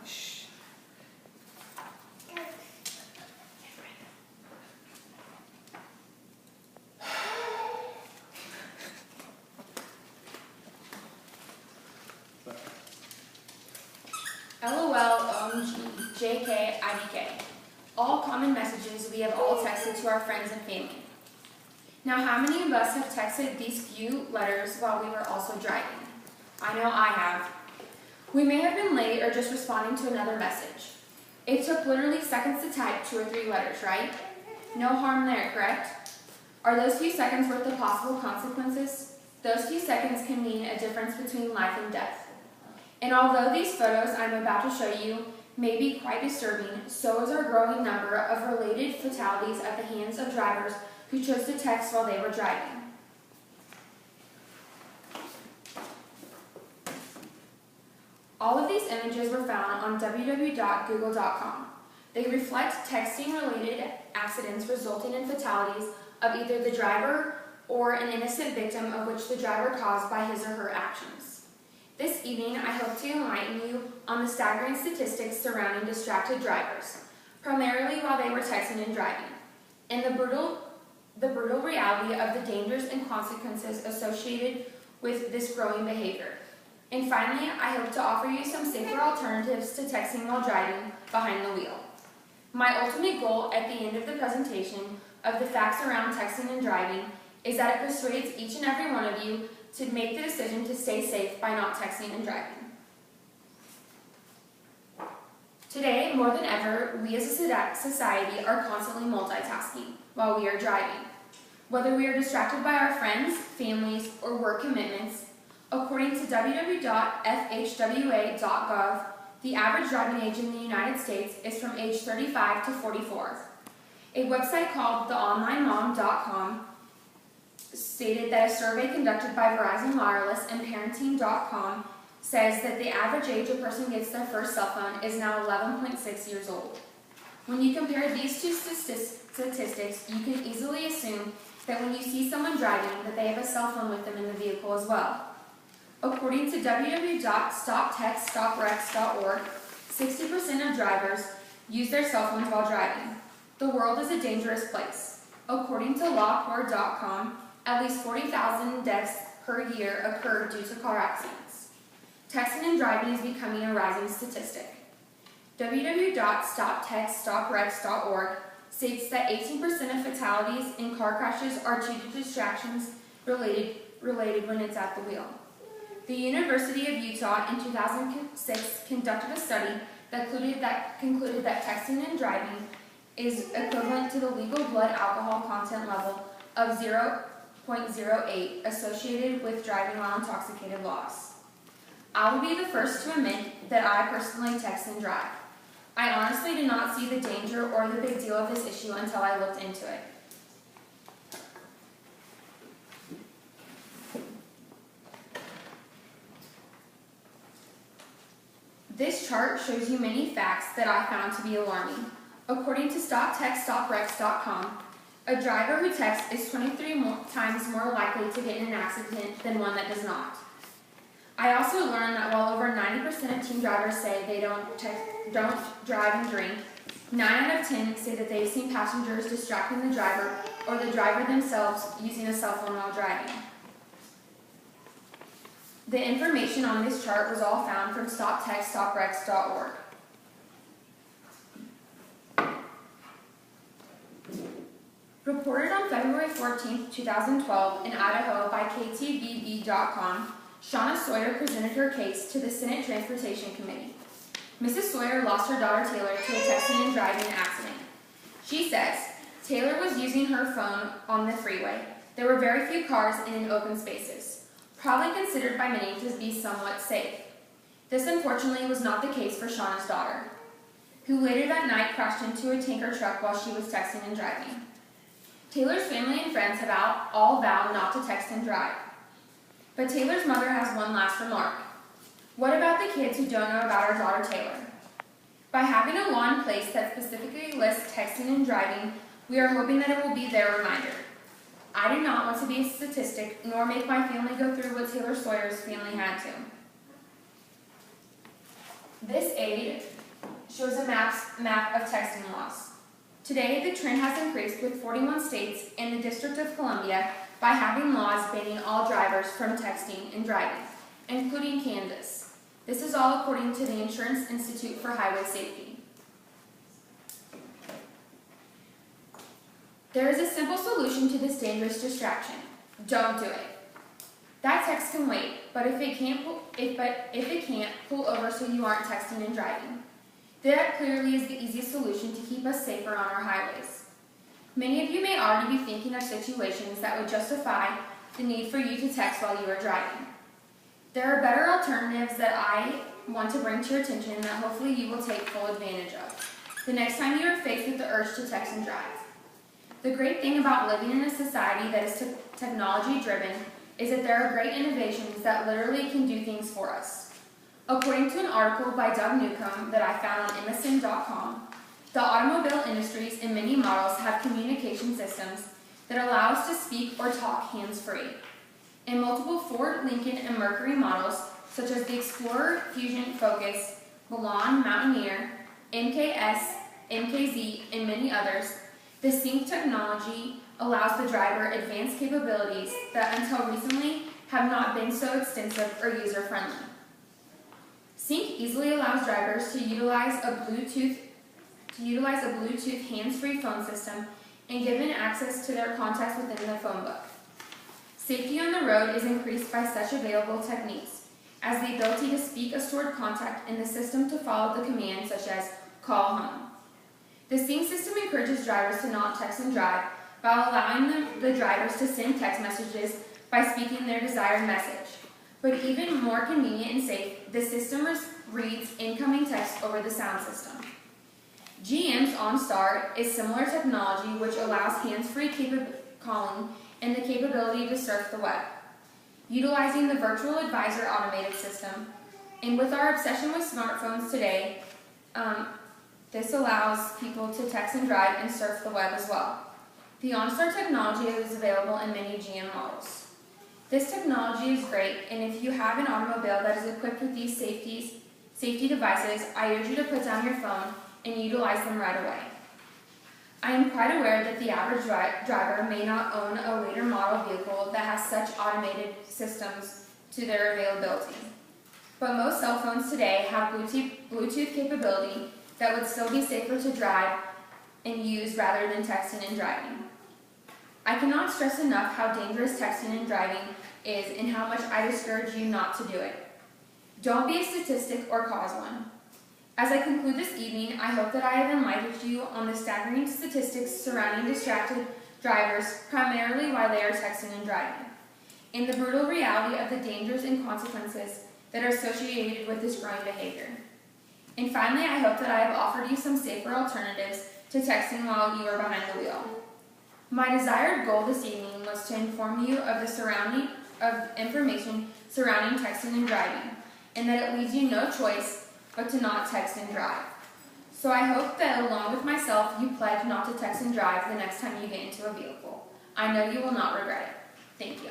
Shh. LOL, OMG, JK, IDK. All common messages we have all texted to our friends and family. Now, how many of us have texted these few letters while we were also driving? I know I have. We may have been late or just responding to another message. It took literally seconds to type 2 or 3 letters, right? No harm there, correct? Are those few seconds worth the possible consequences? Those few seconds can mean a difference between life and death. And although these photos I'm about to show you may be quite disturbing, so is our growing number of related fatalities at the hands of drivers who chose to text while they were driving. All of these images were found on www.google.com. They reflect texting-related accidents resulting in fatalities of either the driver or an innocent victim of which the driver caused by his or her actions. This evening, I hope to enlighten you on the staggering statistics surrounding distracted drivers, primarily while they were texting and driving, and the brutal reality of the dangers and consequences associated with this growing behavior. And finally, I hope to offer you some safer alternatives to texting while driving behind the wheel. My ultimate goal at the end of the presentation of the facts around texting and driving is that it persuades each and every one of you to make the decision to stay safe by not texting and driving. Today, more than ever, we as a society are constantly multitasking while we are driving. Whether we are distracted by our friends, families, or work commitments, according to www.fhwa.gov, the average driving age in the United States is from age 35 to 44. A website called theonlinemom.com stated that a survey conducted by Verizon Wireless and Parenting.com says that the average age a person gets their first cell phone is now 11.6 years old. When you compare these two statistics, you can easily assume that when you see someone driving, that they have a cell phone with them in the vehicle as well. According to www.stoptextstoprex.org, 60% of drivers use their cell phones while driving. The world is a dangerous place. According to lawcore.com, at least 40,000 deaths per year occur due to car accidents. Texting and driving is becoming a rising statistic. www.stoptextstoprex.org states that 18% of fatalities in car crashes are due to distractions related when it's at the wheel. The University of Utah in 2006 conducted a study that concluded that texting and driving is equivalent to the legal blood alcohol content level of 0.08 associated with driving while intoxicated laws. I will be the first to admit that I personally text and drive. I honestly did not see the danger or the big deal of this issue until I looked into it. This chart shows you many facts that I found to be alarming. According to StopTextStopRex.com, a driver who texts is 23 times more likely to get in an accident than one that does not. I also learned that while over 90% of teen drivers say they don't drive and drink, 9 out of 10 say that they've seen passengers distracting the driver or the driver themselves using a cell phone while driving. The information on this chart was all found from StopTextStopRex.org. Reported on February 14, 2012 in Idaho by KTVB.com, Shauna Sawyer presented her case to the Senate Transportation Committee. Mrs. Sawyer lost her daughter Taylor to a texting and driving accident. She says, Taylor was using her phone on the freeway. There were very few cars and in open spaces, probably considered by many to be somewhat safe. This unfortunately was not the case for Shauna's daughter, who later that night crashed into a tanker truck while she was texting and driving. Taylor's family and friends have all vowed not to text and drive. But Taylor's mother has one last remark. What about the kids who don't know about our daughter Taylor? By having a law in place that specifically lists texting and driving, we are hoping that it will be their reminder. I do not want to be a statistic, nor make my family go through what Taylor Sawyer's family had to. This aid shows a map of texting laws. Today, the trend has increased with 41 states and the District of Columbia by having laws banning all drivers from texting and driving, including Kansas. This is all according to the Insurance Institute for Highway Safety. There is a simple solution to this dangerous distraction. Don't do it. That text can wait, but if it can't, pull over so you aren't texting and driving. That clearly is the easiest solution to keep us safer on our highways. Many of you may already be thinking of situations that would justify the need for you to text while you are driving. There are better alternatives that I want to bring to your attention that hopefully you will take full advantage of the next time you are faced with the urge to text and drive. The great thing about living in a society that is technology-driven is that there are great innovations that literally can do things for us. According to an article by Doug Newcomb that I found on MSN.com, the automobile industries and many models have communication systems that allow us to speak or talk hands-free. In multiple Ford, Lincoln, and Mercury models, such as the Explorer, Fusion, Focus, Milan, Mountaineer, MKS, MKZ, and many others, the sync technology allows the driver advanced capabilities that until recently have not been so extensive or user-friendly. Sync easily allows drivers to utilize a Bluetooth hands-free phone system and given access to their contacts within the phone book. Safety on the road is increased by such available techniques as the ability to speak a stored contact in the system to follow the command such as call home. The sync system encourages drivers to not text and drive by allowing the drivers to send text messages by speaking their desired message. But even more convenient and safe, the system reads incoming text over the sound system. GM's OnStar is similar technology which allows hands-free calling and the capability to surf the web. Utilizing the Virtual Advisor automated system, and with our obsession with smartphones today, this allows people to text and drive and surf the web as well. The OnStar technology is available in many GM models. This technology is great, and if you have an automobile that is equipped with these safety devices, I urge you to put down your phone and utilize them right away. I am quite aware that the average driver may not own a later model vehicle that has such automated systems to their availability. But most cell phones today have Bluetooth capability that would still be safer to drive and use rather than texting and driving. I cannot stress enough how dangerous texting and driving is and how much I discourage you not to do it. Don't be a statistic or cause one. As I conclude this evening, I hope that I have enlightened you on the staggering statistics surrounding distracted drivers, primarily while they are texting and driving, and the brutal reality of the dangers and consequences that are associated with this growing behavior. And finally, I hope that I have offered you some safer alternatives to texting while you are behind the wheel. My desired goal this evening was to inform you of information surrounding texting and driving, and that it leaves you no choice but to not text and drive. So I hope that along with myself, you pledge not to text and drive the next time you get into a vehicle. I know you will not regret it. Thank you.